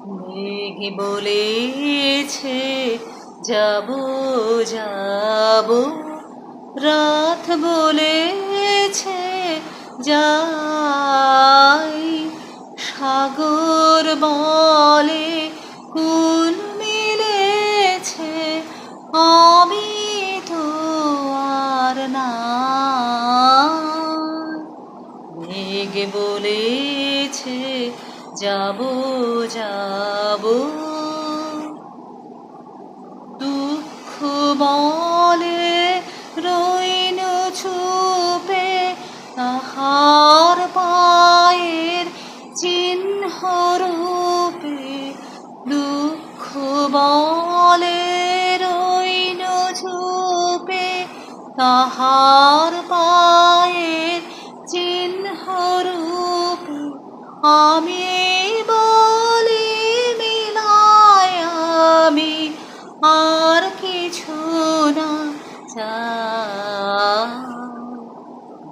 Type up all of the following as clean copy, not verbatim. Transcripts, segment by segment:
মেঘ বলেছে যাব যাব, রাত বলেছে যাই, সাগর বলে কুল মিলেছে, আমি তো আর নাই। মেঘ বলেছে যাব যাব, দুঃখ বলে রইন চুপে, তাহার পায়ের চিহ্ন রূপে। দুঃখ বলে রইন চুপে, তাহার পায়ের চিহ্ন রূপে। আমি বলি মিলায় আমি আর কিছু না চাই।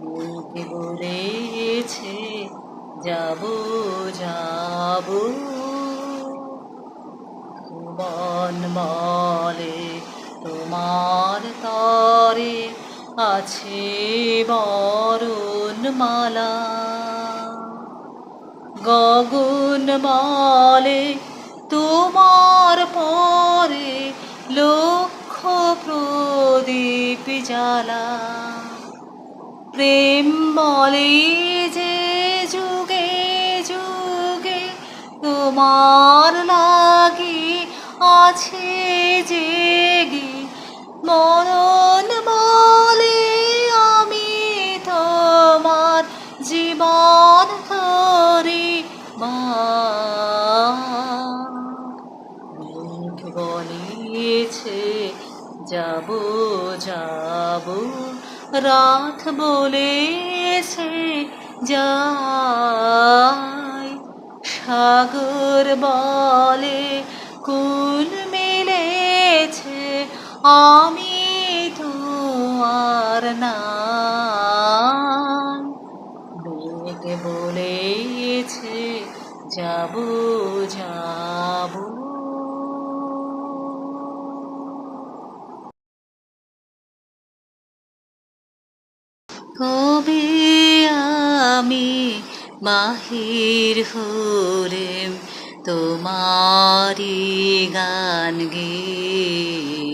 মেঘ বলেছে যাব যাব, ভুবন বলে তোমার তরে আছে বরণমালা। গগন বলে তোমার পরে লক্ষ প্রদীপ জ্বালা। প্রেম বলে যে যুগে যুগে তোমার লাগি আছে জেগে। মরণ বলে আমি তোমার জীবন করি মেঘ বলেছে যাব যাব, রাত বলেছে যাই, সাগর বলে কুল মিলেছে, আমি তো আর নাই। মেঘ বলেছে যাব যাব। কবে আমি বাহির হলেম তোমারি গান গেয়ে,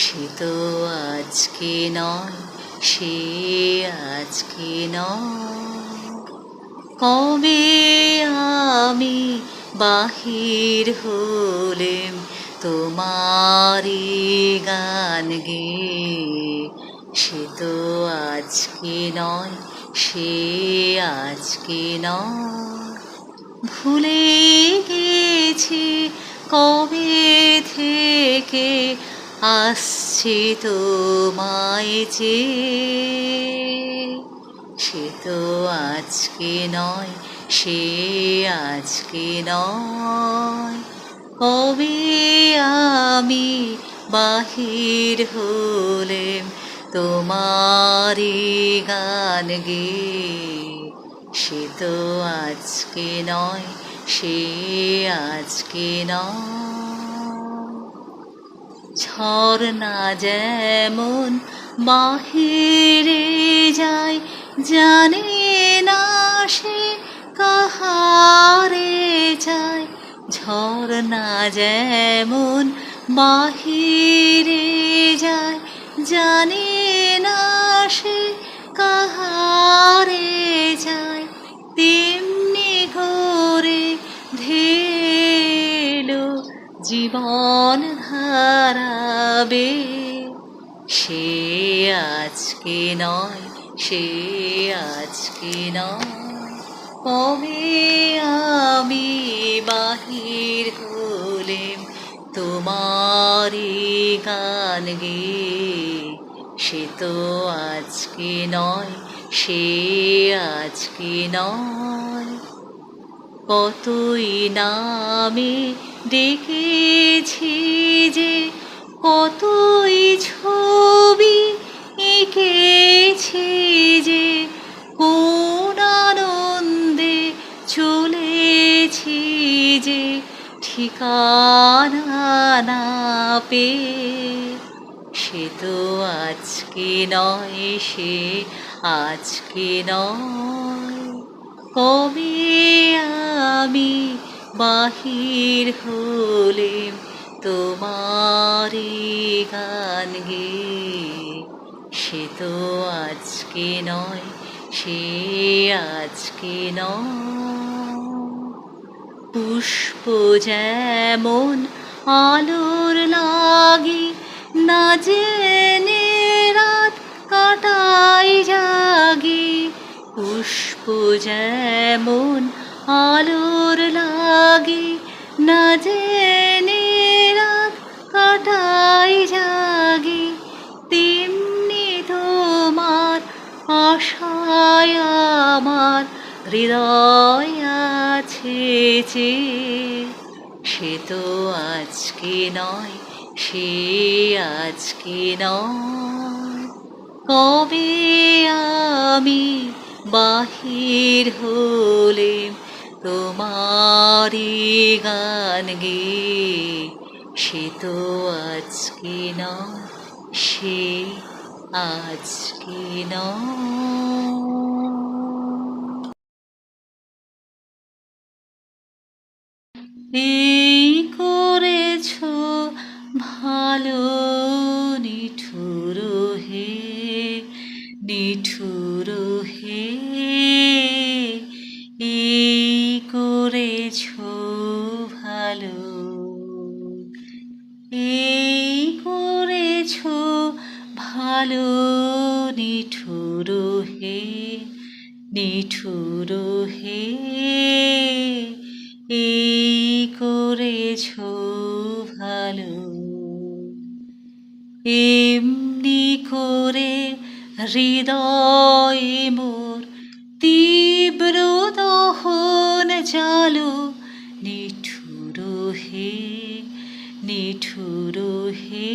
সে তো আজকে নয়, সে আজকে নয়। কবে আমি বাহির হলেম তোমারি গান গেয়ে, সে তো আজকে নয়, সে আজকে নয়। ভুলে গেছি কবে থেকে আসছি তোমায় চেয়ে, সে তো আজকে নয়, সে আজকে নয়। কবে আমি বাহির হলেম তোমারি গান গেয়ে, সে তো আজকে নয়, সে আজকে নয়। ঝরনা যেমন বাহিরে যায়, জানে না সে কাহারে যায়। ঝরনা যেমন বাহিরে যায়, জানে না সে কাহারে যায়। তেমনি ঘরে ধেলো জীবন ধারাবে, সে আজকে নয়, সে আজকে নয়। কবে আমি বাহির হলেম তোমারি গান গেয়ে, সে তো আজকে নয়, সে আজকে নয়। কতই নামে ডেকেছি যে, কতই ছবি এঁকেছি যে, কোন আনন্দে চলেছি যে, ঠিকানা না পেয়ে, সে তো আজকে নয়, সে আজকে নয়। কবে আমি বাহির হলেম তোমারি গান গেয়ে, সে তো আজকে নয়, সে আজকে নয়। পুষ্প যেমন আলোর লাগি না জেনে রাত কাটাই জাগি, পুষ্প যেমন আলোর লাগি না জেনে রাত কাটাই জাগি, তেমনি তোমার আশায় আমার হৃদয় আছে যে, সে তো আজকে নয়, সে আজকে নয়। কবে আমি বাহির হলেম তোমারি গান গেয়ে, সে তো আজকে নয়, সে আজকে নয়। এই করেছো ভালো নিঠুর হে, নিঠুর হে। এই করেছো ভালো, এই করেছো ভালো নিঠুর হে, নিঠুর হে। এই করেছো ভালো, এমনি করে হৃদয়ে মোর তীব্র দহন জালো, নিঠুর হে, নিঠুর হে।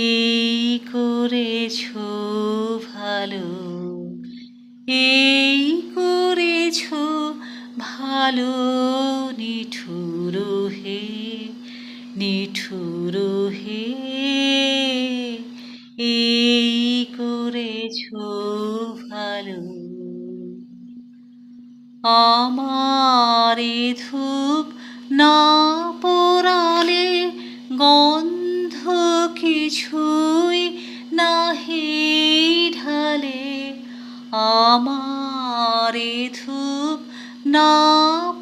এই করেছো ভালো, এই করেছো ভালো নিঠুর হে, নিঠুর হে। এই করেছো ভালো। আমারে ধূপ না পোড়ালে গন্ধ কিছুই নাহি ঢালে, আমারে ধূপ না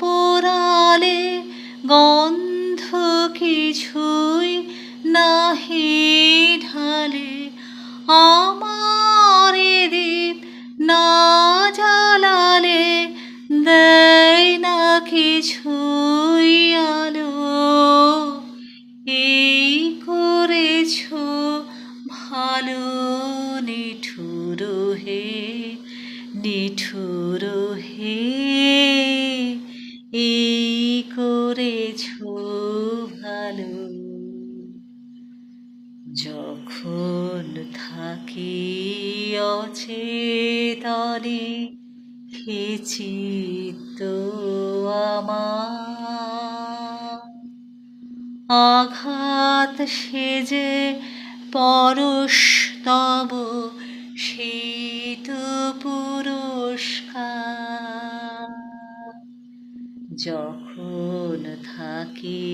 পোড়ালে গন্ধ কিছুই নাহি ঢালে, আমারে দীপ না জ্বালালে দেয় না কিছুই আলো। এই করেছো ভালো নিঠুর হে, নিঠুর হে। এই করেছো ভালো। যখন থাকি অচেতনে হে চিত্ত আমার, আঘাত সেজে পরশ তব সেই তো পুরস্কার। যখন থাকি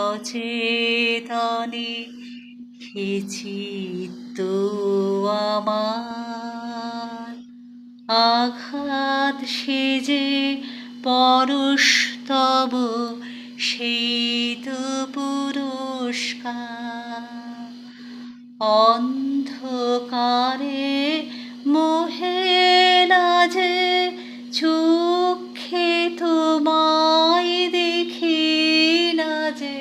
অচেতনে হে চিত্ত আমার, আঘাত সেজে পরশ তব সেই তো পুরস্কার। অন্ধকারে মোহে লাজে চক্ষে তোমায় দেখি না যে,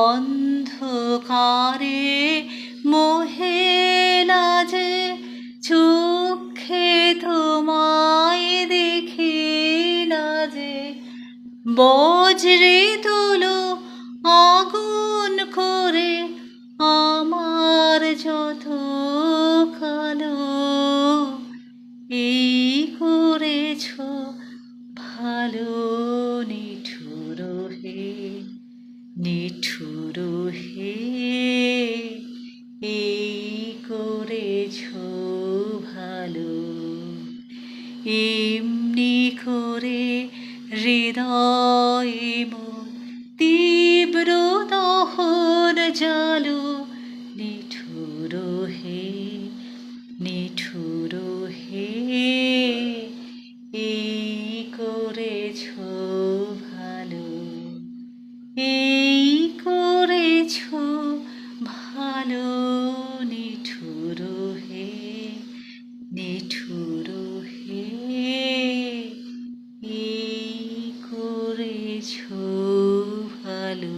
অন্ধকারে মোহে লাজে চক্ষে তোমায় দেখি না যে, বজ্রে তোলো আগুন করে আমার যত কালো। এই করেছো ভালো নিঠুর হৃদয়ে মোর তীব্র দহন জালো, নিঠুর হে, নিঠুর হে, এই করেছ ভালো, এই করেছ ভালো, নিঠুর হে, নিঠুর হে, এই করেছ ভালো।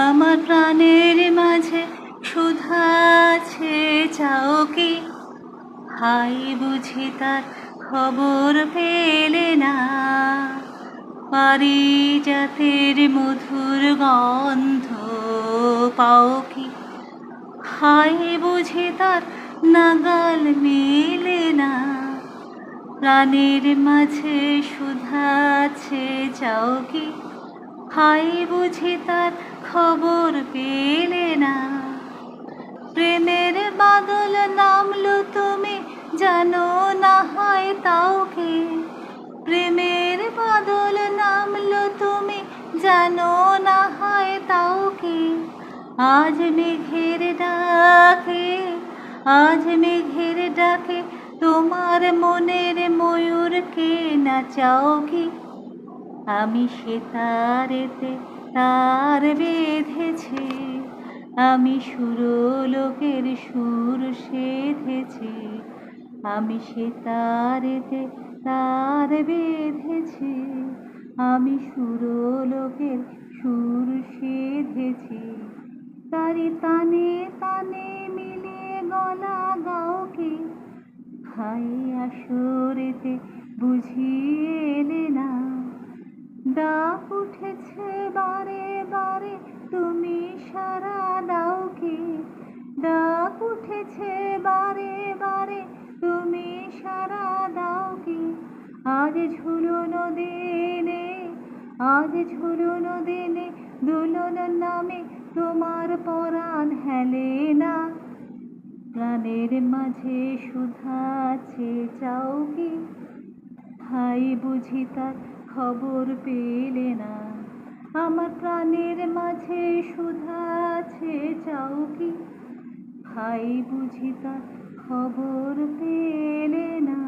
আমার প্রাণের মাঝে সুধা আছে চাও কি, হাই বুঝি তার খবর পেলে না, পারিজাতের মধুর গন্ধ পাও কি, হাই বুঝি তার নাগাল মেলে না। প্রাণের মাঝে সুধা আছে চাও কি, হাই বুঝি তার খবর পেলে না। প্রেমের বাদল নামলো তুমি জানো না হয় তাও কি, প্রেমের বাদল নামলো তুমি জানো না হয় তাও কি। আজ মেঘের ডাকে, আজ মেঘের ডাকে তোমার মনের ময়ূরকে নাচাও কি। আমি সে তারেতে তার বেঁধেছি, আমি সুরলোকের সুর সেধেছি, আমি সে তারেতে তার বেঁধেছি, আমি সুরলোকের সুর সেধেছি। তারি তানে তানে মিলে গলা গাও কি, হাই আসরেতে বুঝিয়ে এলে না। ডাক উঠেছে বারে বারে তুমি সারা দাও কি, ডাক উঠেছে বারে বারে তুমি সারা দাও কি। আজ ঝুলন দিনে, আজ ঝুলন দিনে দুলন নামে তোমার পরাণ হেলে না। প্রাণের মাঝে সুধা আছে চাও কি, হাই বুঝি তার খবর পেলে না। আমার প্রাণের মাঝে সুধা আছে চাও কি, হাই বুঝি তার খবর পেলে না।